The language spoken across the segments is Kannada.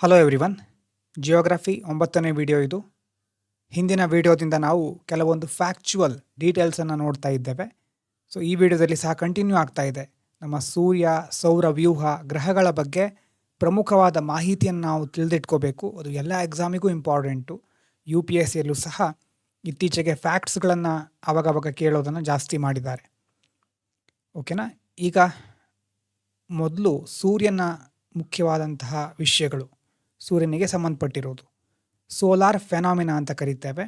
ಹಲೋ ಎವ್ರಿವನ್, ಜಿಯೋಗ್ರಫಿ 9ನೇ ವಿಡಿಯೋ ಇದು. ಹಿಂದಿನ ವಿಡಿಯೋದಿಂದ ನಾವು ಕೆಲವೊಂದು ಫ್ಯಾಕ್ಚುವಲ್ ಡೀಟೇಲ್ಸನ್ನು ನೋಡ್ತಾ ಇದ್ದೇವೆ. ಸೊ ಈ ವಿಡಿಯೋದಲ್ಲಿ ಸಹ ಕಂಟಿನ್ಯೂ ಆಗ್ತಾ ಇದೆ. ನಮ್ಮ ಸೂರ್ಯ, ಸೌರ ವ್ಯೂಹ, ಗ್ರಹಗಳ ಬಗ್ಗೆ ಪ್ರಮುಖವಾದ ಮಾಹಿತಿಯನ್ನು ನಾವು ತಿಳಿದಿಟ್ಕೋಬೇಕು. ಅದು ಎಲ್ಲ ಎಕ್ಸಾಮಿಗೂ ಇಂಪಾರ್ಟೆಂಟು. UPSCಯಲ್ಲೂ ಸಹ ಇತ್ತೀಚೆಗೆ ಫ್ಯಾಕ್ಟ್ಸ್ಗಳನ್ನು ಆವಾಗವಾಗ ಕೇಳೋದನ್ನು ಜಾಸ್ತಿ ಮಾಡಿದ್ದಾರೆ. ಓಕೆನಾ? ಈಗ ಮೊದಲು ಸೂರ್ಯನ ಮುಖ್ಯವಾದಂತಹ ವಿಷಯಗಳು, ಸೂರ್ಯನಿಗೆ ಸಂಬಂಧಪಟ್ಟಿರೋದು ಸೋಲಾರ್ ಫೆನಾಮಿನಾ ಅಂತ ಕರೀತೇವೆ.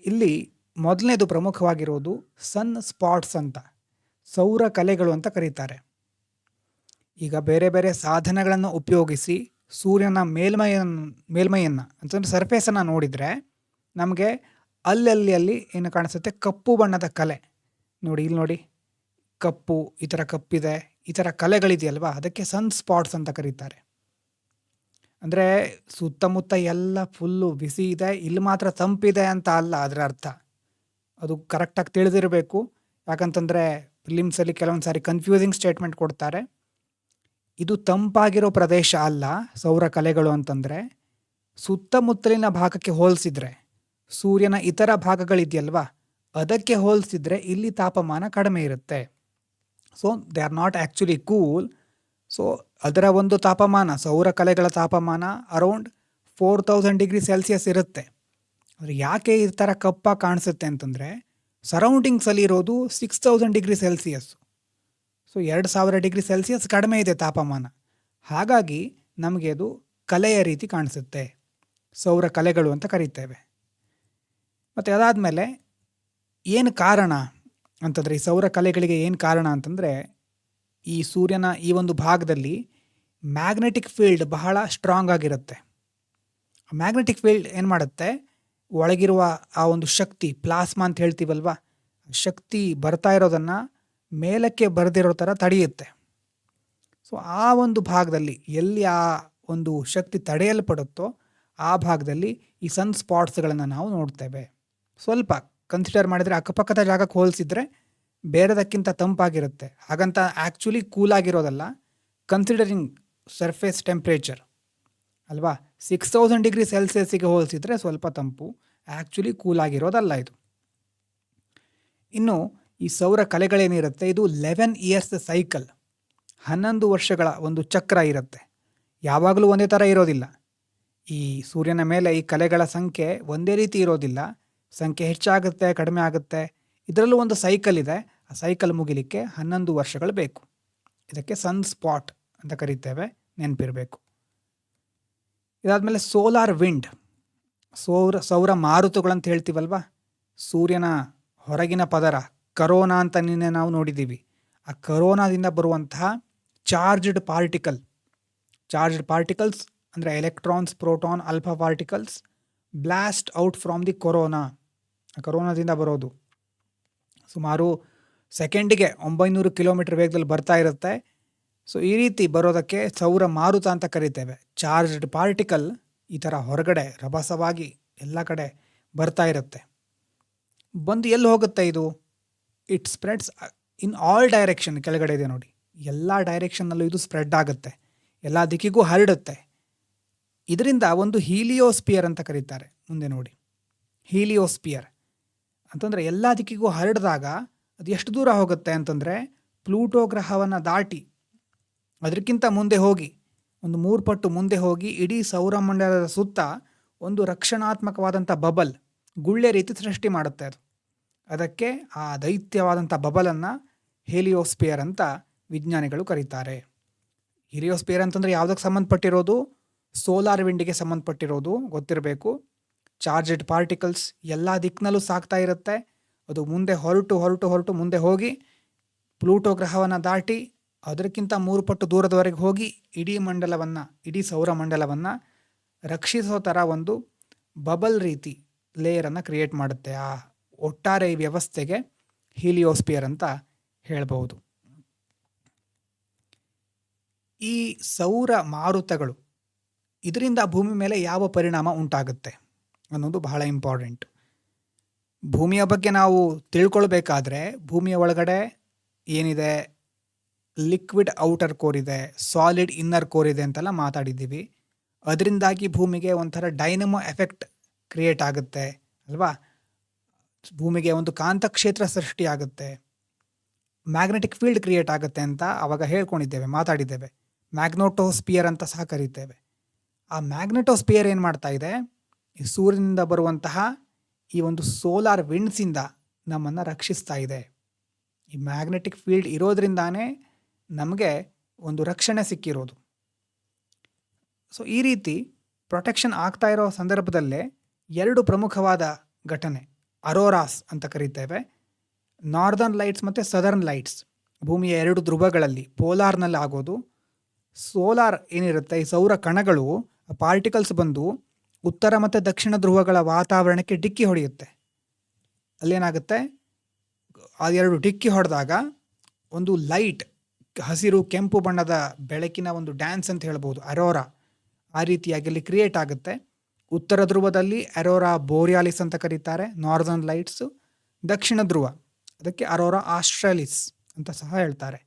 ಇಲ್ಲಿ ಮೊದಲನೇದು ಪ್ರಮುಖವಾಗಿರೋದು ಸನ್ ಸ್ಪಾಟ್ಸ್ ಅಂತ, ಸೌರ ಕಲೆಗಳು ಅಂತ ಕರೀತಾರೆ. ಈಗ ಬೇರೆ ಬೇರೆ ಸಾಧನಗಳನ್ನು ಉಪಯೋಗಿಸಿ ಸೂರ್ಯನ ಮೇಲ್ಮೈಯನ್ನು ಅಂತಂದರೆ ಸರ್ಫೇಸನ್ನು ನೋಡಿದರೆ ನಮಗೆ ಅಲ್ಲಿ ಏನು ಕಾಣಿಸುತ್ತೆ, ಕಪ್ಪು ಬಣ್ಣದ ಕಲೆ. ನೋಡಿ, ಇಲ್ಲಿ ನೋಡಿ, ಕಪ್ಪು, ಈ ಥರ ಕಪ್ಪಿದೆ, ಈ ಥರ ಕಲೆಗಳಿದೆಯಲ್ವಾ, ಅದಕ್ಕೆ ಸನ್ ಸ್ಪಾಟ್ಸ್ ಅಂತ ಕರೀತಾರೆ. ಅಂದರೆ ಸುತ್ತಮುತ್ತ ಎಲ್ಲ ಫುಲ್ಲು ಬಿಸಿ ಇದೆ, ಇಲ್ಲಿ ಮಾತ್ರ ತಂಪಿದೆ ಅಂತ ಅಲ್ಲ ಅದರ ಅರ್ಥ. ಅದು ಕರೆಕ್ಟಾಗಿ ತಿಳಿದಿರಬೇಕು. ಯಾಕಂತಂದರೆ ಫಿಲಿಮ್ಸಲ್ಲಿ ಕೆಲವೊಂದು ಸಾರಿ ಕನ್ಫ್ಯೂಸಿಂಗ್ ಸ್ಟೇಟ್ಮೆಂಟ್ ಕೊಡ್ತಾರೆ. ಇದು ತಂಪಾಗಿರೋ ಪ್ರದೇಶ ಅಲ್ಲ ಸೌರ ಕಲೆಗಳು ಅಂತಂದರೆ. ಸುತ್ತಮುತ್ತಲಿನ ಭಾಗಕ್ಕೆ ಹೋಲಿಸಿದ್ರೆ, ಸೂರ್ಯನ ಇತರ ಭಾಗಗಳಿದೆಯಲ್ವಾ, ಅದಕ್ಕೆ ಹೋಲಿಸಿದ್ರೆ ಇಲ್ಲಿ ತಾಪಮಾನ ಕಡಿಮೆ ಇರುತ್ತೆ. So they are not actually cool. So ಅದರ ಒಂದು ತಾಪಮಾನ, ಸೌರ ಕಲೆಗಳ ತಾಪಮಾನ ಅರೌಂಡ್ 4000 ಡಿಗ್ರಿ ಸೆಲ್ಸಿಯಸ್ ಇರುತ್ತೆ. ಆದರೆ ಯಾಕೆ ಈ ಥರ ಕಪ್ಪಾಗಿ ಕಾಣಿಸುತ್ತೆ ಅಂತಂದರೆ, ಸರೌಂಡಿಂಗ್ಸಲ್ಲಿ ಇರೋದು 6000 degree Celsius. So 2000 degree Celsius ಕಡಿಮೆ ಇದೆ ತಾಪಮಾನ. ಹಾಗಾಗಿ ನಮಗೆ ಅದು ಕಲೆಯ ರೀತಿ ಕಾಣಿಸುತ್ತೆ, ಸೌರ ಕಲೆಗಳು ಅಂತ ಕರೀತೇವೆ. ಮತ್ತು ಅದಾದಮೇಲೆ ಏನು ಕಾರಣ ಅಂತಂದರೆ, ಈ ಸೌರ ಕಲೆಗಳಿಗೆ ಏನು ಕಾರಣ ಅಂತಂದರೆ, ಈ ಸೂರ್ಯನ ಈ ಒಂದು ಭಾಗದಲ್ಲಿ ಮ್ಯಾಗ್ನೆಟಿಕ್ ಫೀಲ್ಡ್ ಬಹಳ ಸ್ಟ್ರಾಂಗ್ ಆಗಿರುತ್ತೆ. ಮ್ಯಾಗ್ನೆಟಿಕ್ ಫೀಲ್ಡ್ ಏನು ಮಾಡುತ್ತೆ, ಒಳಗಿರುವ ಆ ಒಂದು ಶಕ್ತಿ, ಪ್ಲಾಸ್ಮಾ ಅಂತ ಹೇಳ್ತೀವಲ್ವ, ಶಕ್ತಿ ಬರ್ತಾ ಇರೋದನ್ನು ಮೇಲಕ್ಕೆ ಬರೆದಿರೋ ಥರ ತಡೆಯುತ್ತೆ. ಸೊ ಆ ಒಂದು ಭಾಗದಲ್ಲಿ ಎಲ್ಲಿ ಆ ಒಂದು ಶಕ್ತಿ ತಡೆಯಲ್ಪಡುತ್ತೋ ಆ ಭಾಗದಲ್ಲಿ ಈ ಸನ್ ಸ್ಪಾಟ್ಸ್ಗಳನ್ನು ನಾವು ನೋಡ್ತೇವೆ. ಸ್ವಲ್ಪ ಕನ್ಸಿಡರ್ ಮಾಡಿದರೆ ಅಕ್ಕಪಕ್ಕದ ಜಾಗಕ್ಕೆ ಹೋಲಿಸಿದ್ರೆ ಬೇರೆದಕ್ಕಿಂತ ತಂಪಾಗಿರುತ್ತೆ. ಹಾಗಂತ ಆ್ಯಕ್ಚುಲಿ ಕೂಲಾಗಿರೋದಲ್ಲ, ಕನ್ಸಿಡರಿಂಗ್ ಸರ್ಫೇಸ್ ಟೆಂಪ್ರೇಚರ್ ಅಲ್ವಾ. 6000 ಡಿಗ್ರಿ ಸೆಲ್ಸಿಯಸ್ಸಿಗೆ ಹೋಲಿಸಿದ್ರೆ ಸ್ವಲ್ಪ ತಂಪು, ಆ್ಯಕ್ಚುಲಿ ಕೂಲಾಗಿರೋದಲ್ಲ ಇದು. ಇನ್ನು ಈ ಸೌರ ಕಲೆಗಳೇನಿರುತ್ತೆ, ಇದು 11 ಇಯರ್ಸ್ ಸೈಕಲ್, 11 ವರ್ಷಗಳ ಒಂದು ಚಕ್ರ ಇರುತ್ತೆ. ಯಾವಾಗಲೂ ಒಂದೇ ಥರ ಇರೋದಿಲ್ಲ. ಈ ಸೂರ್ಯನ ಮೇಲೆ ಈ ಕಲೆಗಳ ಸಂಖ್ಯೆ ಒಂದೇ ರೀತಿ ಇರೋದಿಲ್ಲ. ಸಂಖ್ಯೆ ಹೆಚ್ಚಾಗುತ್ತೆ, ಕಡಿಮೆ ಆಗುತ್ತೆ. ಇದರಲ್ಲೂ ಒಂದು ಸೈಕಲ್ ಇದೆ. ಆ ಸೈಕಲ್ ಮುಗಿಲಿಕ್ಕೆ 11 ವರ್ಷಗಳು ಬೇಕು. ಇದಕ್ಕೆ ಸನ್ ಸ್ಪಾಟ್ ಅಂತ ಕರೀತೇವೆ, ನೆನಪಿರಬೇಕು. ಇದಾದಮೇಲೆ ಸೋಲಾರ್ ವಿಂಡ್, ಸೌರ ಮಾರುತಗಳಂತ ಹೇಳ್ತೀವಲ್ವ. ಸೂರ್ಯನ ಹೊರಗಿನ ಪದರ, ಕರೋನಾ ಅಂತ ನಿನ್ನೆ ನಾವು ನೋಡಿದ್ದೀವಿ. ಆ ಕರೋನಾದಿಂದ ಬರುವಂತಹ ಚಾರ್ಜ್ಡ್ ಪಾರ್ಟಿಕಲ್ಸ್ ಅಂದರೆ electrons, proton, alpha particles blast out from the ಕರೋನಾದಿಂದ ಬರೋದು. ಸುಮಾರು ಸೆಕೆಂಡಿಗೆ 900 ಕಿಲೋಮೀಟರ್ ವೇಗದಲ್ಲಿ ಬರ್ತಾ ಇರುತ್ತೆ. ಸೊ ಈ ರೀತಿ ಬರೋದಕ್ಕೆ ಸೌರ ಮಾರುತ ಅಂತ ಕರಿತೇವೆ. ಚಾರ್ಜ್ಡ್ ಪಾರ್ಟಿಕಲ್ ಈ ಥರ ಹೊರಗಡೆ ರಭಸವಾಗಿ ಎಲ್ಲ ಕಡೆ ಬರ್ತಾ ಇರುತ್ತೆ. ಬಂದು ಎಲ್ಲಿ ಹೋಗುತ್ತೆ ಇದು? It spreads in all direction. ಕೆಳಗಡೆ ಇದೆ ನೋಡಿ, ಎಲ್ಲ ಡೈರೆಕ್ಷನ್ನಲ್ಲೂ ಇದು ಸ್ಪ್ರೆಡ್ ಆಗುತ್ತೆ, ಎಲ್ಲ ದಿಕ್ಕಿಗೂ ಹರಡುತ್ತೆ. ಇದರಿಂದ ಒಂದು ಹೀಲಿಯೋಸ್ಪಿಯರ್ ಅಂತ ಕರೀತಾರೆ. ಮುಂದೆ ನೋಡಿ, ಹೀಲಿಯೋಸ್ಪಿಯರ್ ಅಂತಂದರೆ ಎಲ್ಲ ದಿಕ್ಕಿಗೂ ಹರಡಿದಾಗ ಅದು ಎಷ್ಟು ದೂರ ಹೋಗುತ್ತೆ ಅಂತಂದರೆ, ಪ್ಲೂಟೋ ಗ್ರಹವನ್ನು ದಾಟಿ ಅದಕ್ಕಿಂತ ಮುಂದೆ ಹೋಗಿ, ಒಂದು 3 ಪಟ್ಟು ಮುಂದೆ ಹೋಗಿ ಇಡೀ ಸೌರಮಂಡಲದ ಸುತ್ತ ಒಂದು ರಕ್ಷಣಾತ್ಮಕವಾದಂಥ ಬಬಲ್, ಗುಳ್ಳೆ ರೀತಿ ಸೃಷ್ಟಿ ಮಾಡುತ್ತೆ ಅದು. ಅದಕ್ಕೆ ಆ ದೈತ್ಯವಾದಂಥ ಬಬಲನ್ನು ಹೇಲಿಯೋಸ್ಪಿಯರ್ ಅಂತ ವಿಜ್ಞಾನಿಗಳು ಕರೀತಾರೆ. ಹೀಲಿಯೋಸ್ಪಿಯರ್ ಅಂತಂದರೆ ಯಾವುದಕ್ಕೆ ಸಂಬಂಧಪಟ್ಟಿರೋದು? ಸೋಲಾರ್ ವಿಂಡಿಗೆ ಸಂಬಂಧಪಟ್ಟಿರೋದು, ಗೊತ್ತಿರಬೇಕು. ಚಾರ್ಜ್ಡ್ ಪಾರ್ಟಿಕಲ್ಸ್ ಎಲ್ಲ ದಿಕ್ಕಿನಲ್ಲೂ ಸಾಗ್ತಾ ಇರುತ್ತೆ. ಅದು ಮುಂದೆ ಹೊರಟು ಮುಂದೆ ಹೋಗಿ ಪ್ಲೂಟೋ ಗ್ರಹವನ್ನು ದಾಟಿ ಅದಕ್ಕಿಂತ 3 ಪಟ್ಟು ದೂರದವರೆಗೆ ಹೋಗಿ ಇಡೀ ಸೌರಮಂಡಲವನ್ನು ರಕ್ಷಿಸೋ ಥರ ಒಂದು ಬಬಲ್ ರೀತಿ ಲೇಯರನ್ನು ಕ್ರಿಯೇಟ್ ಮಾಡುತ್ತೆ. ಆ ಒಟ್ಟಾರೆ ಈ ವ್ಯವಸ್ಥೆಗೆ ಹೀಲಿಯೋಸ್ಪಿಯರ್ ಅಂತ ಹೇಳ್ಬೋದು. ಈ ಸೌರ ಮಾರುತಗಳು ಇದರಿಂದ ಭೂಮಿ ಮೇಲೆ ಯಾವ ಪರಿಣಾಮ ಉಂಟಾಗುತ್ತೆ ಅನ್ನೋದು ಬಹಳ ಇಂಪಾರ್ಟೆಂಟ್. ಭೂಮಿಯ ಬಗ್ಗೆ ನಾವು ತಿಳ್ಕೊಳ್ಬೇಕಾದ್ರೆ ಭೂಮಿಯ ಒಳಗಡೆ ಏನಿದೆ, ಲಿಕ್ವಿಡ್ ಔಟರ್ ಕೋರ್ ಇದೆ, ಸಾಲಿಡ್ ಇನ್ನರ್ ಕೋರ್ ಇದೆ ಅಂತೆಲ್ಲ ಮಾತಾಡಿದ್ದೀವಿ. ಅದರಿಂದಾಗಿ ಭೂಮಿಗೆ ಒಂಥರ ಡೈನಮೋ ಎಫೆಕ್ಟ್ ಕ್ರಿಯೇಟ್ ಆಗುತ್ತೆ ಅಲ್ವಾ. ಭೂಮಿಗೆ ಒಂದು ಕಾಂತಕ್ಷೇತ್ರ ಸೃಷ್ಟಿಯಾಗುತ್ತೆ, ಮ್ಯಾಗ್ನೆಟಿಕ್ ಫೀಲ್ಡ್ ಕ್ರಿಯೇಟ್ ಆಗುತ್ತೆ ಅಂತ ಅವಾಗ ಹೇಳ್ಕೊಂಡಿದ್ದೇವೆ, ಮಾತಾಡಿದ್ದೇವೆ. ಮ್ಯಾಗ್ನೆಟೋಸ್ಪಿಯರ್ ಅಂತ ಸಹ ಕರೀತೇವೆ. ಆ ಮ್ಯಾಗ್ನೆಟೋಸ್ಪಿಯರ್ ಏನು ಮಾಡ್ತಾ ಇದೆ, ಈ ಸೂರ್ಯನಿಂದ ಬರುವಂತಹ ಈ ಒಂದು ಸೋಲಾರ್ ವಿಂಡ್ಸಿಂದ ನಮ್ಮನ್ನು ರಕ್ಷಿಸ್ತಾ ಇದೆ. ಈ ಮ್ಯಾಗ್ನೆಟಿಕ್ ಫೀಲ್ಡ್ ಇರೋದ್ರಿಂದಾನೇ ನಮಗೆ ಒಂದು ರಕ್ಷಣೆ ಸಿಕ್ಕಿರೋದು. ಸೊ ಈ ರೀತಿ ಪ್ರೊಟೆಕ್ಷನ್ ಆಗ್ತಾ ಇರೋ ಸಂದರ್ಭದಲ್ಲೇ 2 ಪ್ರಮುಖವಾದ ಘಟನೆ ಅರೋರಾಸ್ ಅಂತ ಕರೀತೇವೆ. ನಾರ್ದರ್ನ್ ಲೈಟ್ಸ್ ಮತ್ತು ಸದರ್ನ್ ಲೈಟ್ಸ್, ಭೂಮಿಯ 2 ಧ್ರುವಗಳಲ್ಲಿ ಪೋಲಾರ್ನಲ್ಲಿ ಆಗೋದು. ಸೋಲಾರ್ ಏನಿರುತ್ತೆ, ಈ ಸೌರ ಕಣಗಳು ಪಾರ್ಟಿಕಲ್ಸ್ ಬಂದು ಉತ್ತರ ಮತ್ತು ದಕ್ಷಿಣ ಧ್ರುವಗಳ ವಾತಾವರಣಕ್ಕೆ ಡಿಕ್ಕಿ ಹೊಡೆಯುತ್ತೆ. ಅಲ್ಲೇನಾಗುತ್ತೆ, ಆ 2 ಡಿಕ್ಕಿ ಹೊಡೆದಾಗ ಒಂದು ಲೈಟ್, ಹಸಿರು ಕೆಂಪು ಬಣ್ಣದ ಬೆಳಕಿನ ಒಂದು ಡ್ಯಾನ್ಸ್ ಅಂತ ಹೇಳ್ಬೋದು, ಅರೋರಾ, ಆ ರೀತಿಯಾಗಿ ಅಲ್ಲಿ ಕ್ರಿಯೇಟ್ ಆಗುತ್ತೆ. ಉತ್ತರ ಧ್ರುವದಲ್ಲಿ ಅರೋರಾ ಬೋರಿಯಾಲಿಸ್ ಅಂತ ಕರೀತಾರೆ, ನಾರ್ದರ್ನ್ ಲೈಟ್ಸು. ದಕ್ಷಿಣ ಧ್ರುವ ಅದಕ್ಕೆ ಅರೋರಾ ಆಸ್ಟ್ರಾಲಿಸ್ ಅಂತ ಸಹ ಹೇಳ್ತಾರೆ.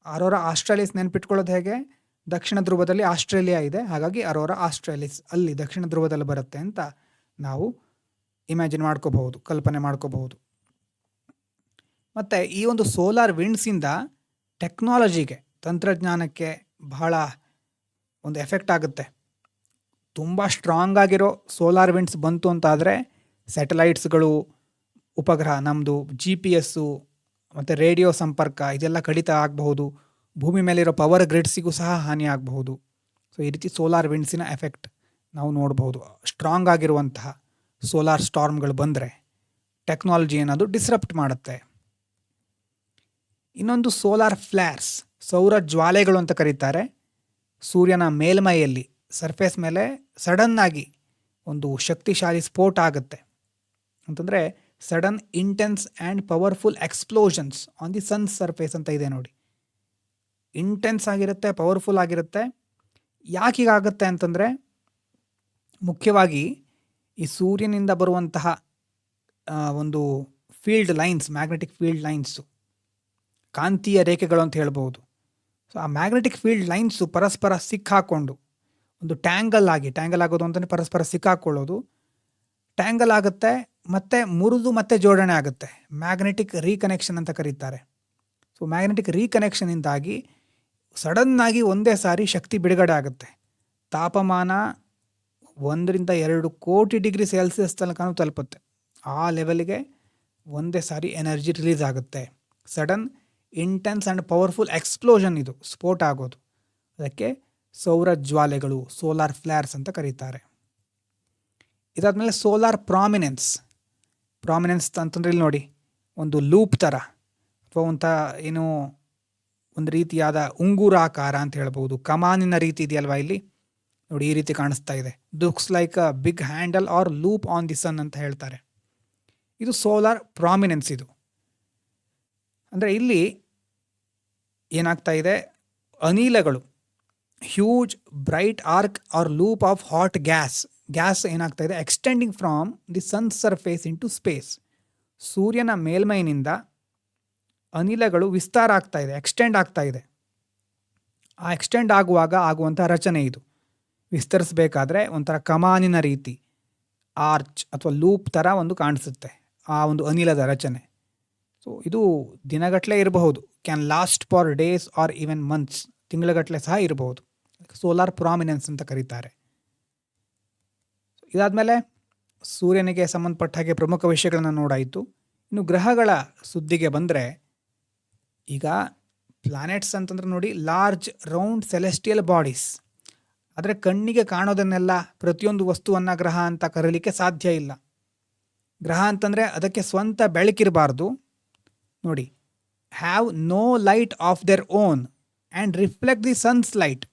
ಅರೋರಾ ಆಸ್ಟ್ರಾಲಿಸ್ ನೆನ್ಪಿಟ್ಕೊಳ್ಳೋದು ಹೇಗೆ, ದಕ್ಷಿಣ ಧ್ರುವದಲ್ಲಿ ಆಸ್ಟ್ರೇಲಿಯಾ ಇದೆ, ಹಾಗಾಗಿ ಅರೋರಾ ಆಸ್ಟ್ರಾಲಿಸ್ ಅಲ್ಲಿ ದಕ್ಷಿಣ ಧ್ರುವದಲ್ಲಿ ಬರುತ್ತೆ ಅಂತ ನಾವು ಇಮ್ಯಾಜಿನ್ ಮಾಡ್ಕೋಬಹುದು, ಕಲ್ಪನೆ ಮಾಡ್ಕೋಬಹುದು. ಮತ್ತು ಈ ಒಂದು ಸೋಲಾರ್ ವಿಂಡ್ಸಿಂದ ಟೆಕ್ನಾಲಜಿಗೆ, ತಂತ್ರಜ್ಞಾನಕ್ಕೆ ಬಹಳ ಒಂದು ಎಫೆಕ್ಟ್ ಆಗುತ್ತೆ. ತುಂಬ ಸ್ಟ್ರಾಂಗ್ ಆಗಿರೋ ಸೋಲಾರ್ ವಿಂಡ್ಸ್ ಬಂತು ಅಂತಾದರೆ ಸ್ಯಾಟಲೈಟ್ಸ್ಗಳು, ಉಪಗ್ರಹ, ನಮ್ಮದು GPS ಮತ್ತು ರೇಡಿಯೋ ಸಂಪರ್ಕ ಇದೆಲ್ಲ ಕಡಿತ ಆಗಬಹುದು. ಭೂಮಿ ಮೇಲಿರೋ ಪವರ್ ಗ್ರಿಡ್ಸಿಗೂ ಸಹ ಹಾನಿ ಆಗಬಹುದು. ಸೊ ಈ ರೀತಿ ಸೋಲಾರ್ ವಿಂಡ್ಸಿನ ಎಫೆಕ್ಟ್ ನಾವು ನೋಡ್ಬೋದು. ಸ್ಟ್ರಾಂಗ್ ಆಗಿರುವಂತಹ ಸೋಲಾರ್ ಸ್ಟಾರ್ಮ್ಗಳು ಬಂದರೆ ಟೆಕ್ನಾಲಜಿ ಏನಾದರೂ ಡಿಸ್ರಪ್ಟ್ ಮಾಡುತ್ತೆ. ಇನ್ನೊಂದು ಸೋಲಾರ್ ಫ್ಲ್ಯಾರ್ಸ್, ಸೌರ ಜ್ವಾಲೆಗಳು ಅಂತ ಕರೀತಾರೆ. ಸೂರ್ಯನ ಮೇಲ್ಮೈಯಲ್ಲಿ, ಸರ್ಫೇಸ್ ಮೇಲೆ ಸಡನ್ನಾಗಿ ಒಂದು ಶಕ್ತಿಶಾಲಿ ಸ್ಫೋಟ ಆಗುತ್ತೆ. ಅಂತಂದರೆ sudden intense and powerful explosions on the sun surface ಅಂತ ಇದೆ ನೋಡಿ. ಇಂಟೆನ್ಸ್ ಆಗಿರುತ್ತೆ, ಪವರ್ಫುಲ್ ಆಗಿರುತ್ತೆ. ಯಾಕೆ ಹೀಗಾಗುತ್ತೆ ಅಂತಂದರೆ, ಮುಖ್ಯವಾಗಿ ಈ ಸೂರ್ಯನಿಂದ ಬರುವಂತಹ ಒಂದು field lines, magnetic field lines, ಕಾಂತೀಯ ರೇಖೆಗಳು ಅಂತ ಹೇಳ್ಬೋದು. ಸೊ ಆ ಮ್ಯಾಗ್ನೆಟಿಕ್ ಫೀಲ್ಡ್ ಲೈನ್ಸು ಪರಸ್ಪರ ಸಿಕ್ಕಾಕೊಂಡು ಒಂದು ಟ್ಯಾಂಗಲ್ ಆಗೋದು ಅಂತಲೇ ಪರಸ್ಪರ ಸಿಕ್ಕಾಕೊಳ್ಳೋದು, ಟ್ಯಾಂಗಲ್ ಆಗುತ್ತೆ ಮತ್ತು ಮುರಿದು ಮತ್ತೆ ಜೋಡಣೆ ಆಗುತ್ತೆ. ಮ್ಯಾಗ್ನೆಟಿಕ್ ರೀಕನೆಕ್ಷನ್ ಅಂತ ಕರೀತಾರೆ. ಸೊ ಮ್ಯಾಗ್ನೆಟಿಕ್ ರೀಕನೆಕ್ಷನಿಂದಾಗಿ ಸಡನ್ನಾಗಿ ಒಂದೇ ಸಾರಿ ಶಕ್ತಿ ಬಿಡುಗಡೆ ಆಗುತ್ತೆ. ತಾಪಮಾನ 1 ರಿಂದ 2 ಕೋಟಿ ಡಿಗ್ರಿ ಸೆಲ್ಸಿಯಸ್ ತನಕ ತಲುಪುತ್ತೆ. ಆ ಲೆವೆಲ್ಗೆ ಒಂದೇ ಸಾರಿ ಎನರ್ಜಿ ರಿಲೀಸ್ ಆಗುತ್ತೆ. Sudden intense and powerful explosion, ಇದು ಸ್ಫೋಟ ಆಗೋದು. ಅದಕ್ಕೆ ಸೌರ ಜ್ವಾಲೆಗಳು, ಸೋಲಾರ್ ಫ್ಲ್ಯಾರ್ಸ್ ಅಂತ ಕರೀತಾರೆ. ಇದಾದಮೇಲೆ ಸೋಲಾರ್ ಪ್ರಾಮಿನೆನ್ಸ್ ಅಂತಂದರೆ ಇಲ್ಲಿ ನೋಡಿ, ಒಂದು ಲೂಪ್ ಥರ ಅಥವಾ ಏನು ಒಂದು ರೀತಿಯಾದ ಉಂಗುರಾಕಾರ ಅಂತ ಹೇಳ್ಬೋದು, ಕಮಾನಿನ ರೀತಿ ಇದೆಯಲ್ವಾ ಇಲ್ಲಿ ನೋಡಿ, ಈ ರೀತಿ ಕಾಣಿಸ್ತಾ ಇದೆ. Looks like a big handle or loop on the sun ಅಂತ ಹೇಳ್ತಾರೆ. ಇದು ಸೋಲಾರ್ ಪ್ರಾಮಿನೆನ್ಸ್. ಇದು ಅಂದರೆ ಇಲ್ಲಿ ಏನಾಗ್ತಾ ಇದೆ, ಅನಿಲಗಳು, huge bright arc or loop of hot gas ಏನಾಗ್ತಾ ಇದೆ, extending from the sun surface into space. ಸೂರ್ಯನ ಮೇಲ್ಮೈನಿಂದ ಅನಿಲಗಳು ವಿಸ್ತಾರ ಆಗ್ತಾ ಇದೆ, ಎಕ್ಸ್ಟೆಂಡ್ ಆಗ್ತಾ ಇದೆ. ಆ ಎಕ್ಸ್ಟೆಂಡ್ ಆಗುವಾಗ ಆಗುವಂಥ ರಚನೆ ಇದು. ವಿಸ್ತರಿಸಬೇಕಾದ್ರೆ ಒಂಥರ ಕಮಾನಿನ ರೀತಿ, ಆರ್ಚ್ ಅಥವಾ ಲೂಪ್ ಥರ ಒಂದು ಕಾಣಿಸುತ್ತೆ ಆ ಒಂದು ಅನಿಲದ ರಚನೆ. ಸೊ ಇದು ದಿನಗಟ್ಟಲೆ ಇರಬಹುದು, can last for days or even months, ತಿಂಗಳಗಟ್ಟಲೆ ಸಹ ಇರಬಹುದು. ಸೋಲಾರ್ ಪ್ರಾಮಿನೆನ್ಸ್ ಅಂತ ಕರೀತಾರೆ. ಇದಾದಮೇಲೆ ಸೂರ್ಯನಿಗೆ ಸಂಬಂಧಪಟ್ಟ ಹಾಗೆ ಪ್ರಮುಖ ವಿಷಯಗಳನ್ನು ನೋಡಾಯಿತು. ಇನ್ನು ಗ್ರಹಗಳ ಸುದ್ದಿಗೆ ಬಂದರೆ, ಈಗ ಪ್ಲಾನೆಟ್ಸ್ ಅಂತಂದ್ರೆ ನೋಡಿ, ಲಾರ್ಜ್ ರೌಂಡ್ ಸೆಲೆಸ್ಟಿಯಲ್ ಬಾಡೀಸ್. ಆದರೆ ಕಣ್ಣಿಗೆ ಕಾಣೋದನ್ನೆಲ್ಲ ಪ್ರತಿಯೊಂದು ವಸ್ತುವನ್ನು ಗ್ರಹ ಅಂತ ಕರೀಲಿಕ್ಕೆ ಸಾಧ್ಯ ಇಲ್ಲ. ಗ್ರಹ ಅಂತಂದರೆ ಅದಕ್ಕೆ ಸ್ವಂತ ಬೆಳಕಿರಬಾರ್ದು. ನೋಡಿ, have no light of their own and reflect the sun's light.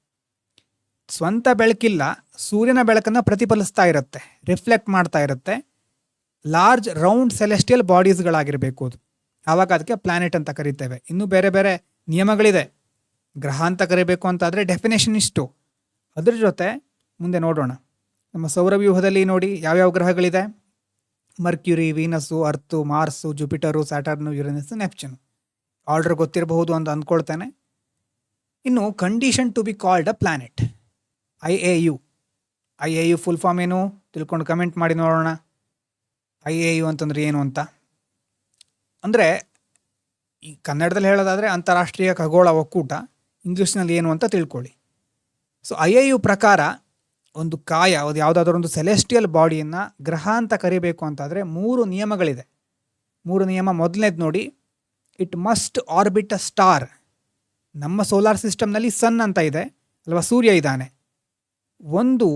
ಸ್ವಂತ ಬೆಳಕಿಲ್ಲ, ಸೂರ್ಯನ ಬೆಳಕನ್ನು ಪ್ರತಿಫಲಿಸ್ತಾ ಇರುತ್ತೆ, ರಿಫ್ಲೆಕ್ಟ್ ಮಾಡ್ತಾ ಇರುತ್ತೆ. ಲಾರ್ಜ್ ರೌಂಡ್ ಸೆಲೆಸ್ಟಿಯಲ್ ಬಾಡೀಸ್ಗಳಾಗಿರಬೇಕು ಅದು, ಆವಾಗ ಅದಕ್ಕೆ ಪ್ಲಾನೆಟ್ ಅಂತ ಕರಿತೇವೆ. ಇನ್ನೂ ಬೇರೆ ಬೇರೆ ನಿಯಮಗಳಿದೆ. ಗ್ರಹ ಅಂತ ಕರಿಬೇಕು ಅಂತಾದರೆ ಡೆಫಿನೇಷನ್ ಇಷ್ಟು. ಅದ್ರ ಜೊತೆ ಮುಂದೆ ನೋಡೋಣ. ನಮ್ಮ ಸೌರವ್ಯೂಹದಲ್ಲಿ ನೋಡಿ ಯಾವ್ಯಾವ ಗ್ರಹಗಳಿದೆ: Mercury, Venus, Earth, Mars, Jupiter, Saturn, Uranus, Neptune. Order ಗೊತ್ತಿರಬಹುದು ಅಂತ ಅಂದ್ಕೊಳ್ತೇನೆ. ಇನ್ನು condition to be called a planet, IAU. IAU full form ಏನು ತಿಳ್ಕೊಂಡು ಕಮೆಂಟ್ ಮಾಡಿ ನೋಡೋಣ. IAU ಅಂತಂದ್ರೆ ಏನು ಅಂತ. ಅಂದರೆ ಈ ಕನ್ನಡದಲ್ಲಿ ಹೇಳೋದಾದರೆ ಅಂತಾರಾಷ್ಟ್ರೀಯ ಖಗೋಳ ಒಕ್ಕೂಟ, ಇಂಗ್ಲೀಷ್ನಲ್ಲಿ ಏನು ಅಂತ ತಿಳ್ಕೊಳ್ಳಿ. ಸೊ IAU ಪ್ರಕಾರ ಒಂದು ಕಾಯ, ಅದು ಯಾವುದಾದ್ರೂ ಒಂದು ಸೆಲೆಸ್ಟಿಯಲ್ ಬಾಡಿಯನ್ನು ಗ್ರಹ ಅಂತ ಕರಿಬೇಕು ಅಂತಾದರೆ 3 ನಿಯಮಗಳಿದೆ. 3 ನಿಯಮ. ಮೊದಲನೇದು ನೋಡಿ, it must orbit a star. ನಮ್ಮ ಸೋಲಾರ್ ಸಿಸ್ಟಮ್ನಲ್ಲಿ ಸನ್ ಅಂತ ಇದೆ ಅಲ್ವಾ, ಸೂರ್ಯ ಇದ್ದಾನೆ. ಒಂದು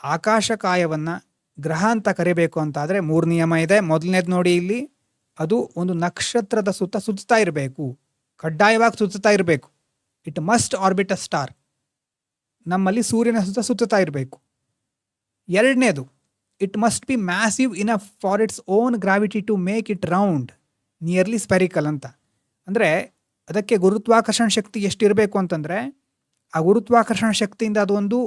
ಆಕಾಶಕಾಯವನ್ನು ಗ್ರಹ ಅಂತ ಕರಿಬೇಕು ಅಂತಾದರೆ 3 ನಿಯಮ ಇದೆ. ಮೊದಲನೇದು ನೋಡಿ ಇಲ್ಲಿ, ಅದು ಒಂದು ನಕ್ಷತ್ರದ ಸುತ್ತ ಸುತ್ತಾ ಇರಬೇಕು, ಕಡ್ಡಾಯವಾಗಿ ಸುತ್ತಾ ಇರಬೇಕು. It must orbit a star, ನಮ್ಮಲ್ಲಿ ಸೂರ್ಯನ ಸುತ್ತ ಸುತ್ತಾ ಇರಬೇಕು. ಎರಡನೇದು, it must be massive enough for its own gravity to make it round nearly spherical ಅಂತ. ಅಂದರೆ ಅದಕ್ಕೆ ಗುರುತ್ವಾಕರ್ಷಣ ಶಕ್ತಿ ಎಷ್ಟಿರಬೇಕು ಅಂತಂದರೆ, ಆ ಗುರುತ್ವಾಕರ್ಷಣ ಶಕ್ತಿಯಿಂದ ಅದು ಒಂದು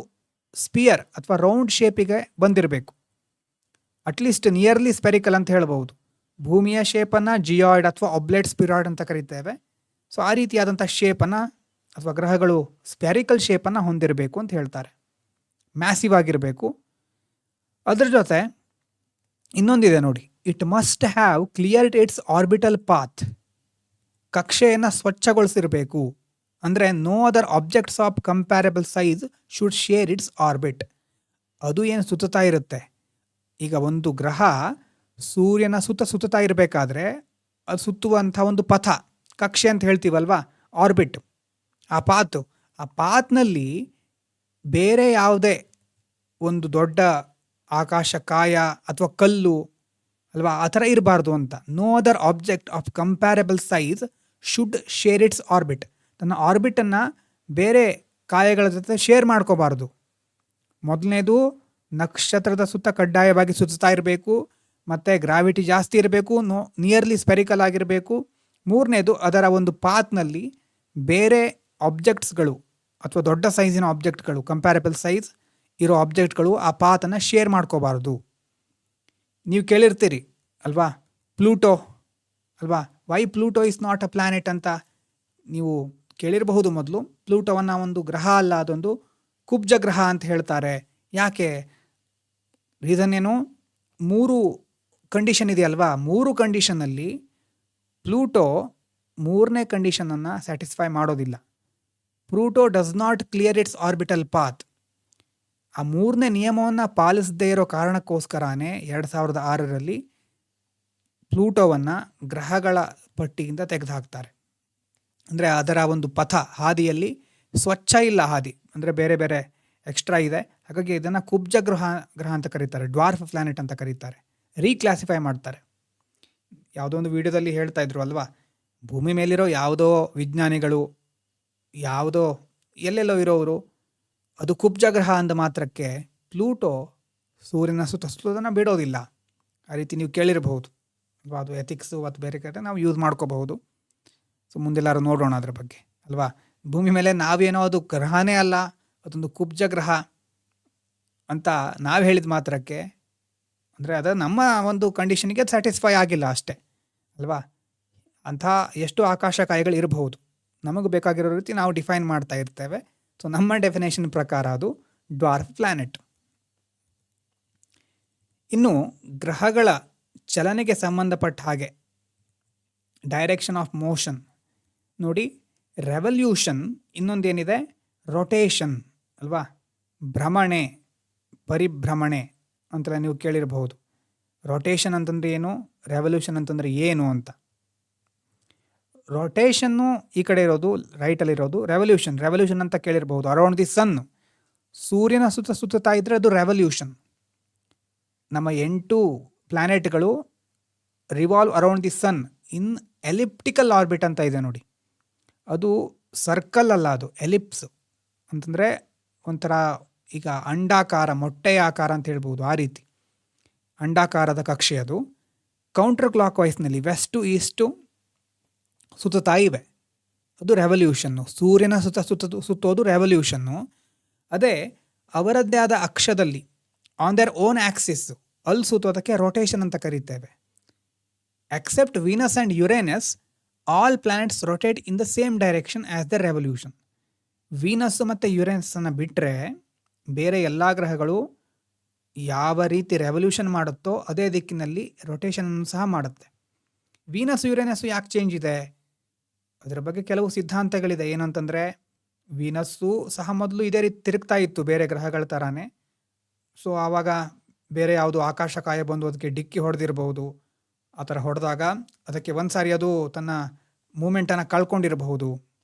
ಸ್ಪಿಯರ್ ಅಥವಾ ರೌಂಡ್ ಶೇಪಿಗೆ ಬಂದಿರಬೇಕು. ಅಟ್ಲೀಸ್ಟ್ ನಿಯರ್ಲಿ ಸ್ಪೆರಿಕಲ್ ಅಂತ ಹೇಳ್ಬೋದು. ಭೂಮಿಯ ಶೇಪನ್ನು ಜಿಯಾಯ್ಡ್ ಅಥವಾ ಒಬ್ಲೇಟ್ ಸ್ಪಿರಾಯ್ಡ್ ಅಂತ ಕರೀತೇವೆ. ಸೊ ಆ ರೀತಿಯಾದಂಥ ಶೇಪನ್ನು ಅಥವಾ ಗ್ರಹಗಳು ಸ್ಪೆರಿಕಲ್ ಶೇಪನ್ನು ಹೊಂದಿರಬೇಕು ಅಂತ ಹೇಳ್ತಾರೆ, ಮ್ಯಾಸಿವ್ ಆಗಿರಬೇಕು. ಅದರ ಜೊತೆ ಇನ್ನೊಂದಿದೆ ನೋಡಿ, it must have cleared its orbital path. ಕಕ್ಷೆಯನ್ನು ಸ್ವಚ್ಛಗೊಳಿಸಿರಬೇಕು. ಅಂದರೆ no other objects of comparable size should share its orbit. ಅದು ಏನು ಸುತ್ತಾ ಇರುತ್ತೆ, ಈಗ ಒಂದು ಗ್ರಹ ಸೂರ್ಯನ ಸುತ್ತಾ ಇರಬೇಕಾದ್ರೆ ಅದು ಸುತ್ತುವಂಥ ಒಂದು ಪಥ, ಕಕ್ಷೆ ಅಂತ ಹೇಳ್ತೀವಲ್ವಾ, ಆರ್ಬಿಟ್, ಆ ಪಾತ್ನಲ್ಲಿ ಬೇರೆ ಯಾವುದೇ ಒಂದು ದೊಡ್ಡ ಆಕಾಶಕಾಯ ಅಥವಾ ಕಲ್ಲು ಅಲ್ವಾ, ಆ ಥರ ಇರಬಾರ್ದು ಅಂತ. No other object of comparable size should share its orbit. ತನ್ನ ಆರ್ಬಿಟನ್ನು ಬೇರೆ ಕಾಯಗಳ ಜೊತೆ ಶೇರ್ ಮಾಡ್ಕೋಬಾರ್ದು. ಮೊದಲನೇದು, ನಕ್ಷತ್ರದ ಸುತ್ತ ಕಡ್ಡಾಯವಾಗಿ ಸುತ್ತಾ ಇರಬೇಕು, ಮತ್ತು ಗ್ರಾವಿಟಿ ಜಾಸ್ತಿ ಇರಬೇಕು, ನಿಯರ್ಲಿ ಸ್ಪೆರಿಕಲ್ ಆಗಿರಬೇಕು. ಮೂರನೇದು, ಅದರ ಒಂದು ಪಾತ್ನಲ್ಲಿ ಬೇರೆ ಆಬ್ಜೆಕ್ಟ್ಸ್ಗಳು ಅಥವಾ ದೊಡ್ಡ ಸೈಜಿನ ಆಬ್ಜೆಕ್ಟ್ಗಳು, ಕಂಪ್ಯಾರಬಲ್ ಸೈಜ್ ಇರೋ ಆಬ್ಜೆಕ್ಟ್ಗಳು ಆ ಪಾತನ್ನು ಶೇರ್ ಮಾಡ್ಕೋಬಾರ್ದು. ನೀವು ಕೇಳಿರ್ತೀರಿ ಅಲ್ವಾ, ಪ್ಲೂಟೋ ಅಲ್ವಾ, why Pluto is not a planet ಅಂತ ನೀವು ಕೇಳಿರಬಹುದು. ಮೊದಲು ಪ್ಲೂಟೋವನ್ನು ಒಂದು ಗ್ರಹ ಅಲ್ಲ, ಅದೊಂದು ಕುಬ್ಜ ಗ್ರಹ ಅಂತ ಹೇಳ್ತಾರೆ. ಯಾಕೆ? ರೀಸನ್ ಏನು? 3 ಕಂಡೀಷನ್ ಇದೆಯಲ್ವಾ, 3 ಕಂಡೀಷನ್ನಲ್ಲಿ ಪ್ಲೂಟೋ 3ನೇ ಕಂಡೀಷನನ್ನು ಸ್ಯಾಟಿಸ್ಫೈ ಮಾಡೋದಿಲ್ಲ. Pluto does not clear it's orbital path. ಆ 3ನೇ ನಿಯಮವನ್ನು ಪಾಲಿಸದೇ ಇರೋ ಕಾರಣಕ್ಕೋಸ್ಕರನೇ 2006ರಲ್ಲಿ ಪ್ಲೂಟೋವನ್ನು ಗ್ರಹಗಳ ಪಟ್ಟಿಯಿಂದ ತೆಗೆದುಹಾಕ್ತಾರೆ. ಅಂದರೆ ಅದರ ಒಂದು ಪಥ, ಹಾದಿಯಲ್ಲಿ ಸ್ವಚ್ಛ ಇಲ್ಲ ಹಾದಿ, ಅಂದರೆ ಬೇರೆ ಬೇರೆ ಎಕ್ಸ್ಟ್ರಾ ಇದೆ. ಹಾಗಾಗಿ ಇದನ್ನು ಕುಬ್ಜ ಗ್ರಹ ಅಂತ ಕರೀತಾರೆ, ಡ್ವಾರ್ಫ್ ಪ್ಲಾನೆಟ್ ಅಂತ ಕರೀತಾರೆ. ರೀಕ್ಲಾಸಿಫೈ ಮಾಡ್ತಾರೆ. ಯಾವುದೋ ಒಂದು ವಿಡಿಯೋದಲ್ಲಿ ಹೇಳ್ತಾ ಇದ್ರು ಅಲ್ವಾ, ಭೂಮಿ ಮೇಲಿರೋ ಯಾವುದೋ ವಿಜ್ಞಾನಿಗಳು ಯಾವುದೋ ಎಲ್ಲೆಲ್ಲೋ ಇರೋರು ಅದು ಕುಬ್ಜ ಗ್ರಹ ಅಂದ ಮಾತ್ರಕ್ಕೆ ಪ್ಲೂಟೋ ಸೂರ್ಯನ ಸುತ್ತೋದನ್ನು ಬಿಡೋದಿಲ್ಲ. ಆ ರೀತಿ ನೀವು ಕೇಳಿರಬಹುದು ಅಲ್ವಾ. ಅದು ಎಥಿಕ್ಸು ಮತ್ತು ಬೇರೆ ಕಡೆ ನಾವು ಯೂಸ್ ಮಾಡ್ಕೋಬಹುದು. ಸೊ ಮುಂದೆಲ್ಲರೂ ನೋಡೋಣ ಅದ್ರ ಬಗ್ಗೆ ಅಲ್ವಾ. ಭೂಮಿ ಮೇಲೆ ನಾವೇನೋ ಅದು ಗ್ರಹನೇ ಅಲ್ಲ, ಅದೊಂದು ಕುಬ್ಜ ಗ್ರಹ ಅಂತ ನಾವು ಹೇಳಿದ ಮಾತ್ರಕ್ಕೆ, ಅಂದರೆ ಅದು ನಮ್ಮ ಒಂದು ಕಂಡೀಷನ್ಗೆ ಸ್ಯಾಟಿಸ್ಫೈ ಆಗಿಲ್ಲ ಅಷ್ಟೇ ಅಲ್ವಾ. ಅಂಥ ಎಷ್ಟು ಆಕಾಶಕಾಯಗಳು ಇರಬಹುದು, ನಮಗೆ ಬೇಕಾಗಿರೋ ರೀತಿ ನಾವು ಡಿಫೈನ್ ಮಾಡ್ತಾ ಇರ್ತೇವೆ. ಸೊ ನಮ್ಮ ಡೆಫಿನೇಷನ್ ಪ್ರಕಾರ ಅದು ಡ್ವಾರ್ಫ್ ಪ್ಲಾನೆಟ್. ಇನ್ನು ಗ್ರಹಗಳ ಚಲನೆಗೆ ಸಂಬಂಧಪಟ್ಟ ಹಾಗೆ ಡೈರೆಕ್ಷನ್ ಆಫ್ ಮೋಷನ್ ನೋಡಿ, ರೆವಲ್ಯೂಷನ್, ಇನ್ನೊಂದೇನಿದೆ ರೊಟೇಷನ್ ಅಲ್ವಾ, ಭ್ರಮಣೆ, ಪರಿಭ್ರಮಣೆ ಅಂತೆಲ್ಲ ನೀವು ಕೇಳಿರಬಹುದು. ರೊಟೇಷನ್ ಅಂತಂದರೆ ಏನು, ರೆವಲ್ಯೂಷನ್ ಅಂತಂದರೆ ಏನು ಅಂತ. ರೊಟೇಷನ್ನು ಈ ಕಡೆ ಇರೋದು, ರೈಟಲ್ಲಿರೋದು ರೆವಲ್ಯೂಷನ್ ಅಂತ ಕೇಳಿರ್ಬೋದು. ಅರೌಂಡ್ ದಿ ಸನ್, ಸೂರ್ಯನ ಸುತ್ತಾ ಇದ್ದರೆ ಅದು ರೆವಲ್ಯೂಷನ್. ನಮ್ಮ 8 ಪ್ಲ್ಯಾನೆಟ್ಗಳು revolve around the sun in elliptical orbit ಅಂತ ಇದೆ ನೋಡಿ. ಅದು ಸರ್ಕಲ್ ಅಲ್ಲ, ಅದು ಎಲಿಪ್ಸ್ ಅಂತಂದರೆ ಒಂಥರ ಈಗ ಅಂಡಾಕಾರ, ಮೊಟ್ಟೆಯ ಆಕಾರ ಅಂತ ಹೇಳ್ಬೋದು. ಆ ರೀತಿ ಅಂಡಾಕಾರದ ಕಕ್ಷೆ. ಅದು ಕೌಂಟರ್ ಕ್ಲಾಕ್ ವೈಸ್ನಲ್ಲಿ ವೆಸ್ಟ್ ಟು ಈಸ್ಟು ಸುತ್ತಾ ಇವೆ. ಅದು ರೆವಲ್ಯೂಷನ್ನು. ಸೂರ್ಯನ ಸುತ್ತೋದು ರೆವಲ್ಯೂಷನ್ನು. ಅದೇ ಅವರದ್ದೇ ಆದ ಅಕ್ಷದಲ್ಲಿ ಆನ್ ದೇರ್ ಓನ್ ಆಕ್ಸಿಸ್ ಅಲ್ಲಿ ಸುತ್ತೋದಕ್ಕೆ ರೊಟೇಷನ್ ಅಂತ ಕರೀತೇವೆ. Except Venus and Uranus, all planets rotate in the same direction as the revolution. Venus ಮತ್ತು ಯುರೇನಸನ್ನು ಬಿಟ್ಟರೆ ಬೇರೆ ಎಲ್ಲ ಗ್ರಹಗಳು ಯಾವ ರೀತಿ ರೆವಲ್ಯೂಷನ್ ಮಾಡುತ್ತೋ ಅದೇ ದಿಕ್ಕಿನಲ್ಲಿ ರೊಟೇಷನನ್ನು ಸಹ ಮಾಡುತ್ತೆ. ವೀನಸ್ ಯುರೇನಸ್ಸು ಯಾಕೆ ಚೇಂಜ್ ಇದೆ? ಅದರ ಬಗ್ಗೆ ಕೆಲವು ಸಿದ್ಧಾಂತಗಳಿದೆ. ಏನಂತಂದರೆ, ವೀನಸ್ಸು ಸಹ ಮೊದಲು ಇದೇ ರೀತಿ ತಿರುಗ್ತಾ ಇತ್ತು ಬೇರೆ ಗ್ರಹಗಳ ಥರನೇ. ಸೊ ಆವಾಗ ಬೇರೆ ಯಾವುದು ಆಕಾಶಕಾಯ ಬಂದು ಅದಕ್ಕೆ ಡಿಕ್ಕಿ ಹೊಡೆದಿರಬಹುದು. ಆ ಥರ ಹೊಡೆದಾಗ ಅದಕ್ಕೆ ಒಂದು ಸಾರಿ ಅದು ತನ್ನ ಮೂಮೆಂಟನ್ನು ಕಳ್ಕೊಂಡಿರಬಹುದು,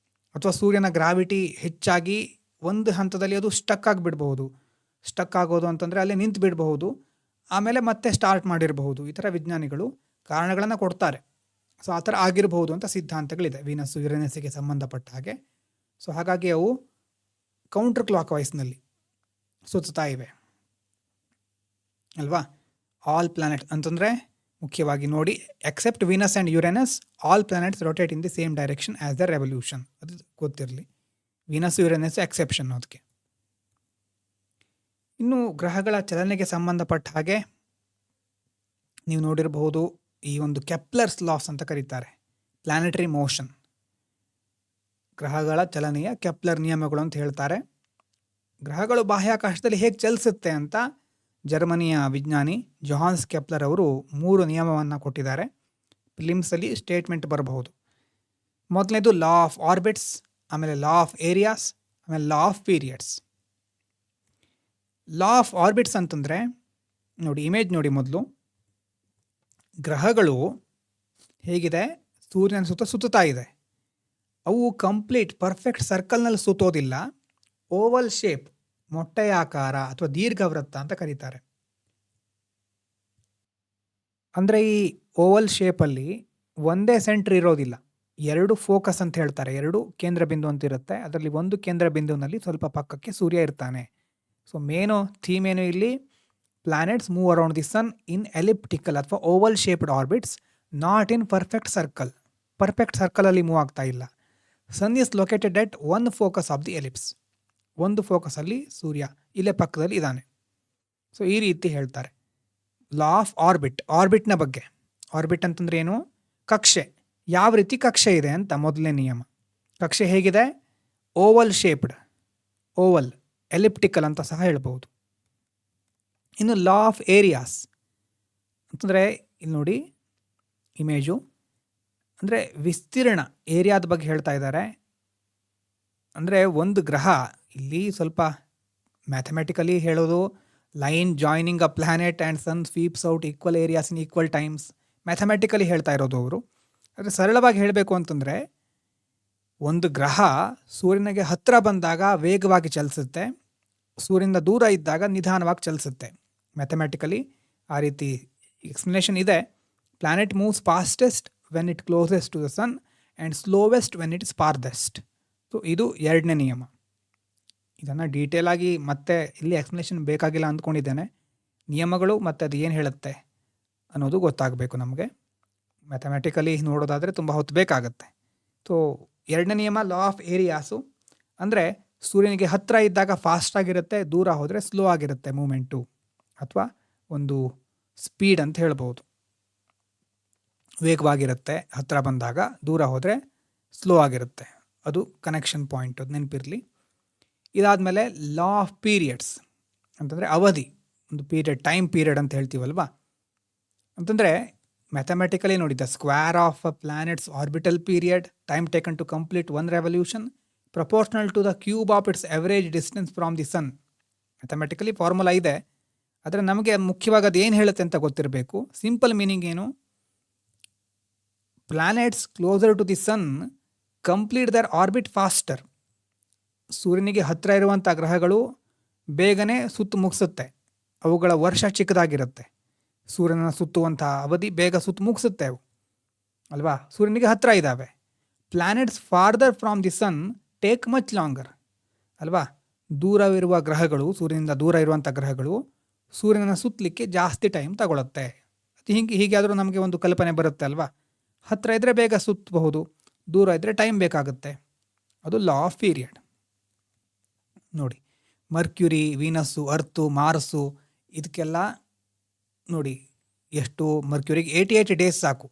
ಅಥವಾ ಸೂರ್ಯನ ಗ್ರಾವಿಟಿ ಹೆಚ್ಚಾಗಿ ಒಂದು ಹಂತದಲ್ಲಿ ಅದು ಸ್ಟಕ್ ಆಗಿಬಿಡ್ಬಹುದು. ಸ್ಟಕ್ ಆಗೋದು ಅಂತಂದರೆ ಅಲ್ಲಿ ನಿಂತು ಬಿಡಬಹುದು, ಆಮೇಲೆ ಮತ್ತೆ ಸ್ಟಾರ್ಟ್ ಮಾಡಿರಬಹುದು. ಈ ಥರ ವಿಜ್ಞಾನಿಗಳು ಕಾರಣಗಳನ್ನು ಕೊಡ್ತಾರೆ. ಸೊ ಆ ಥರ ಆಗಿರಬಹುದು ಅಂತ ಸಿದ್ಧಾಂತಗಳಿದೆ ವೀನಸ್ ಯುರೇನಸ್ಸಿಗೆ ಸಂಬಂಧಪಟ್ಟ ಹಾಗೆ. ಸೊ ಹಾಗಾಗಿ ಅವು ಕೌಂಟರ್ ಕ್ಲಾಕ್ ವೈಸ್ನಲ್ಲಿ ಸುತ್ತಾ ಇವೆ ಅಲ್ವಾ. ಆಲ್ ಪ್ಲಾನೆಟ್ ಅಂತಂದರೆ ಮುಖ್ಯವಾಗಿ ನೋಡಿ, except Venus and Uranus, all planets rotate in the same direction as the revolution. ಅದು ಗೊತ್ತಿರಲಿ. ವೀನಸ್ ಯುರೇನಸ್ ಎಕ್ಸೆಪ್ಷನ್ ಅದಕ್ಕೆ. ಇನ್ನು ಗ್ರಹಗಳ ಚಲನೆಗೆ ಸಂಬಂಧಪಟ್ಟ ಹಾಗೆ ನೀವು ನೋಡಿರಬಹುದು, ಈ ಒಂದು ಕೆಪ್ಲರ್ಸ್ ಲಾಸ್ ಅಂತ ಕರೀತಾರೆ, ಪ್ಲಾನೆಟರಿ ಮೋಷನ್. ಗ್ರಹಗಳ ಚಲನೆಯ ಕೆಪ್ಲರ್ ನಿಯಮಗಳು ಅಂತ ಹೇಳ್ತಾರೆ. ಗ್ರಹಗಳು ಬಾಹ್ಯಾಕಾಶದಲ್ಲಿ ಹೇಗೆ ಚಲಿಸುತ್ತೆ ಅಂತ ಜರ್ಮನಿಯ ವಿಜ್ಞಾನಿ ಜೊಹಾನ್ಸ್ ಕೆಪ್ಲರ್ ಅವರು 3 ನಿಯಮವನ್ನು ಕೊಟ್ಟಿದ್ದಾರೆ. ಫಿಲಿಮ್ಸಲ್ಲಿ ಸ್ಟೇಟ್ಮೆಂಟ್ ಬರಬಹುದು. ಮೊದಲನೇದು ಲಾ ಆಫ್ ಆರ್ಬಿಟ್ಸ್, ಆಮೇಲೆ ಲಾ ಆಫ್ ಏರಿಯಾಸ್, ಆಮೇಲೆ law of periods. Law of orbits ಅಂತಂದರೆ ನೋಡಿ, ಇಮೇಜ್ ನೋಡಿ ಮೊದಲು. ಗ್ರಹಗಳು ಹೇಗಿದೆ, ಸೂರ್ಯನ ಸುತ್ತಾ ಇದೆ. ಅವು ಕಂಪ್ಲೀಟ್ ಪರ್ಫೆಕ್ಟ್ ಸರ್ಕಲ್ನಲ್ಲಿ ಸುತ್ತೋದಿಲ್ಲ. ಓವಲ್ ಶೇಪ್, ಮೊಟ್ಟೆಯ ಆಕಾರ ಅಥವಾ ದೀರ್ಘವೃತ್ತ ಅಂತ ಕರೀತಾರೆ. ಅಂದರೆ ಈ ಓವಲ್ ಶೇಪಲ್ಲಿ ಒಂದೇ ಸೆಂಟ್ರ್ ಇರೋದಿಲ್ಲ, 2 ಫೋಕಸ್ ಅಂತ ಹೇಳ್ತಾರೆ. 2 ಕೇಂದ್ರ ಬಿಂದು ಅಂತ ಇರುತ್ತೆ. ಅದರಲ್ಲಿ ಒಂದು ಕೇಂದ್ರ ಬಿಂದುವಿನಲ್ಲಿ ಸ್ವಲ್ಪ ಪಕ್ಕಕ್ಕೆ ಸೂರ್ಯ ಇರ್ತಾನೆ. ಸೊ ಮೇನು ಥೀಮ್ ಏನು ಇಲ್ಲಿ, planets move around the sun in elliptical ಅಥವಾ oval shaped orbits, not in perfect circle. Perfect ಸರ್ಕಲಲ್ಲಿ ಮೂವ್ ಆಗ್ತಾ ಇಲ್ಲ. Sun is located at one focus of the ellipse. ಒಂದು ಫೋಕಸಲ್ಲಿ ಸೂರ್ಯ ಇಲ್ಲೇ ಪಕ್ಕದಲ್ಲಿ ಇದ್ದಾನೆ. ಸೊ ಈ ರೀತಿ ಹೇಳ್ತಾರೆ. ಲಾ ಆಫ್ ಆರ್ಬಿಟ್, ಆರ್ಬಿಟ್ನ ಬಗ್ಗೆ. ಆರ್ಬಿಟ್ ಅಂತಂದ್ರೆ ಏನು, ಕಕ್ಷೆ. ಯಾವ ರೀತಿ ಕಕ್ಷೆ ಇದೆ ಅಂತ ಮೊದಲನೇ ನಿಯಮ. ಕಕ್ಷೆ ಹೇಗಿದೆ, ಓವಲ್ ಶೇಪ್ಡ್, ಓವಲ್, ಎಲಿಪ್ಟಿಕಲ್ ಅಂತ ಸಹ ಹೇಳ್ಬೋದು. ಇನ್ನು ಲಾ ಆಫ್ ಏರಿಯಾಸ್ ಅಂತಂದರೆ ಇಲ್ಲಿ ನೋಡಿ ಇಮೇಜು, ಅಂದರೆ ವಿಸ್ತೀರ್ಣ, ಏರಿಯಾದ ಬಗ್ಗೆ ಹೇಳ್ತಾ ಇದ್ದಾರೆ. ಅಂದರೆ ಒಂದು ಗ್ರಹ, ಇಲ್ಲಿ ಸ್ವಲ್ಪ ಮ್ಯಾಥಮೆಟಿಕಲಿ ಹೇಳೋದು, line joining a planet and sun sweeps out equal areas in equal times. Mathematically ಹೇಳ್ತಾ ಇರೋದು ಅವರು. ಆದರೆ ಸರಳವಾಗಿ ಹೇಳಬೇಕು ಅಂತಂದರೆ, ಒಂದು ಗ್ರಹ ಸೂರ್ಯನಿಗೆ ಹತ್ತಿರ ಬಂದಾಗ ವೇಗವಾಗಿ ಚಲಿಸುತ್ತೆ, ಸೂರ್ಯನಿಂದ ದೂರ ಇದ್ದಾಗ ನಿಧಾನವಾಗಿ ಚಲಿಸುತ್ತೆ. ಮ್ಯಾಥಮೆಟಿಕಲಿ ಆ ರೀತಿ ಎಕ್ಸ್ಪ್ಲನೇಷನ್ ಇದೆ. Planet moves fastest when it closest to the sun and slowest when it is farthest. So ಇದು 2ನೇ ನಿಯಮ. ಇದನ್ನು ಡೀಟೇಲಾಗಿ ಮತ್ತೆ ಇಲ್ಲಿ ಎಕ್ಸ್ಪ್ಲನೇಷನ್ ಬೇಕಾಗಿಲ್ಲ ಅಂದ್ಕೊಂಡಿದ್ದೇನೆ. ನಿಯಮಗಳು ಮತ್ತು ಅದು ಏನು ಹೇಳುತ್ತೆ ಅನ್ನೋದು ಗೊತ್ತಾಗಬೇಕು ನಮಗೆ. ಮ್ಯಾಥಮೆಟಿಕಲಿ ನೋಡೋದಾದರೆ ತುಂಬ ಹೊತ್ತು ಬೇಕಾಗುತ್ತೆ. ಸೊ 2ನೇ ನಿಯಮ ಲಾ ಆಫ್ ಏರಿಯಾಸು, ಅಂದರೆ ಸೂರ್ಯನಿಗೆ ಹತ್ತಿರ ಇದ್ದಾಗ ಫಾಸ್ಟಾಗಿರುತ್ತೆ, ದೂರ ಹೋದರೆ ಸ್ಲೋ ಆಗಿರುತ್ತೆ ಮೂಮೆಂಟು, ಅಥವಾ ಒಂದು ಸ್ಪೀಡ್ ಅಂತ ಹೇಳ್ಬೋದು. ವೇಗವಾಗಿರುತ್ತೆ ಹತ್ತಿರ ಬಂದಾಗ, ದೂರ ಹೋದರೆ ಸ್ಲೋ ಆಗಿರುತ್ತೆ. ಅದು ಕನೆಕ್ಷನ್ ಪಾಯಿಂಟ್, ಅದು ನೆನಪಿರಲಿ. ಇದಾದಮೇಲೆ ಲಾ ಆಫ್ ಪೀರಿಯಡ್ಸ್ ಅಂತಂದರೆ ಅವಧಿ, ಒಂದು ಪೀರಿಯಡ್, ಟೈಮ್ ಪೀರಿಯಡ್ ಅಂತ ಹೇಳ್ತೀವಲ್ವಾ. ಅಂತಂದರೆ ಮ್ಯಾಥಮೆಟಿಕಲಿ ನೋಡಿ, the square of a planet's orbital period, time taken to complete one revolution, proportional to the cube of its average distance from the sun. Mathematically formula ಇದೆ, ಆದರೆ ನಮಗೆ ಮುಖ್ಯವಾಗಿ ಅದು ಏನು ಹೇಳುತ್ತೆ ಅಂತ ಗೊತ್ತಿರಬೇಕು. ಸಿಂಪಲ್ ಮೀನಿಂಗ್ ಏನು, planets closer to the sun complete their orbit faster. ಸೂರ್ಯನಿಗೆ ಹತ್ತಿರ ಇರುವಂಥ ಗ್ರಹಗಳು ಬೇಗನೆ ಸುತ್ತು ಮುಗಿಸುತ್ತೆ, ಅವುಗಳ ವರ್ಷ ಚಿಕ್ಕದಾಗಿರುತ್ತೆ. ಸೂರ್ಯನ ಸುತ್ತುವಂಥ ಅವಧಿ ಬೇಗ ಸುತ್ತು ಮುಗಿಸುತ್ತೆ ಅವು ಅಲ್ವಾ, ಸೂರ್ಯನಿಗೆ ಹತ್ತಿರ ಇದ್ದಾವೆ. Planets farther from the sun take much longer ಅಲ್ವಾ. ದೂರವಿರುವ ಗ್ರಹಗಳು, ಸೂರ್ಯನಿಂದ ದೂರ ಇರುವಂಥ ಗ್ರಹಗಳು ಸೂರ್ಯನ ಸುತ್ತಲಿಕ್ಕೆ ಜಾಸ್ತಿ ಟೈಮ್ ತಗೊಳುತ್ತೆ. ಹೀಗಾದರೂ ನಮಗೆ ಒಂದು ಕಲ್ಪನೆ ಬರುತ್ತೆ ಅಲ್ವಾ. ಹತ್ತಿರ ಇದ್ದರೆ ಬೇಗ ಸುತ್ತಬಹುದು, ದೂರ ಇದ್ದರೆ ಟೈಮ್ ಬೇಕಾಗುತ್ತೆ. ಅದು ಲಾ ಆಫ್ ಪೀರಿಯಡ್. ನೋಡಿ, ಮರ್ಕ್ಯುರಿ, ವೀನಸ್ಸು, ಅರ್ತು, ಮಾರ್ಸು, ಇದಕ್ಕೆಲ್ಲ ನೋಡಿ ಎಷ್ಟು, ಮರ್ಕ್ಯುರಿಗೆ 88 ಡೇಸ್ ಸಾಕು,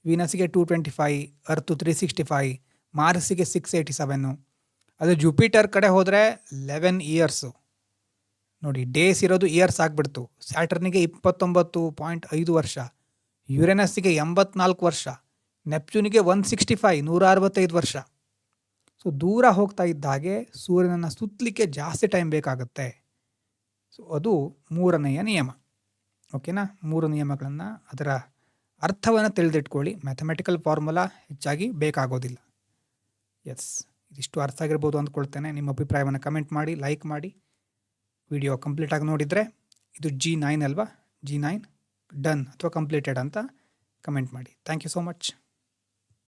ವೀನಸ್ಸಿಗೆ 225, ಅರ್ತು 365, ಮಾರ್ಸಿಗೆ 687, ಅದು ಜುಪಿಟರ್ ಕಡೆ ಹೋದರೆ 11 ಇಯರ್ಸು. ನೋಡಿ, ಡೇಸ್ ಇರೋದು ಇಯರ್ಸ್ ಆಗಿಬಿಡ್ತು. ಸ್ಯಾಟರ್ನಿಗೆ 29.5 ವರ್ಷ, ಯುರೇನಸ್ಸಿಗೆ 84 ವರ್ಷ, ನೆಪ್ಚೂನಿಗೆ 165 165 ವರ್ಷ. ಸೊ ದೂರ ಹೋಗ್ತಾ ಇದ್ದ ಹಾಗೆ ಸೂರ್ಯನನ್ನು ಸುತ್ತಲಿಕ್ಕೆ ಜಾಸ್ತಿ ಟೈಮ್ ಬೇಕಾಗುತ್ತೆ. ಸೊ ಅದು 3ನೆಯ ನಿಯಮ. ಓಕೆನಾ? 3 ನಿಯಮಗಳನ್ನು, ಅದರ ಅರ್ಥವನ್ನು ತಿಳಿದಿಟ್ಕೊಳ್ಳಿ. ಮ್ಯಾಥಮೆಟಿಕಲ್ ಫಾರ್ಮುಲಾ ಹೆಚ್ಚಾಗಿ ಬೇಕಾಗೋದಿಲ್ಲ. ಎಸ್, ಇದಿಷ್ಟು ಅರ್ಥ ಆಗಿರ್ಬೋದು ಅಂದ್ಕೊಳ್ತೇನೆ. ನಿಮ್ಮ ಅಭಿಪ್ರಾಯವನ್ನು ಕಮೆಂಟ್ ಮಾಡಿ, ಲೈಕ್ ಮಾಡಿ. ವಿಡಿಯೋ ಕಂಪ್ಲೀಟಾಗಿ ನೋಡಿದರೆ ಇದು G9 ಅಲ್ವಾ? G9 ಡನ್ ಅಥವಾ ಕಂಪ್ಲೀಟೆಡ್ ಅಂತ ಕಮೆಂಟ್ ಮಾಡಿ. Thank you so much.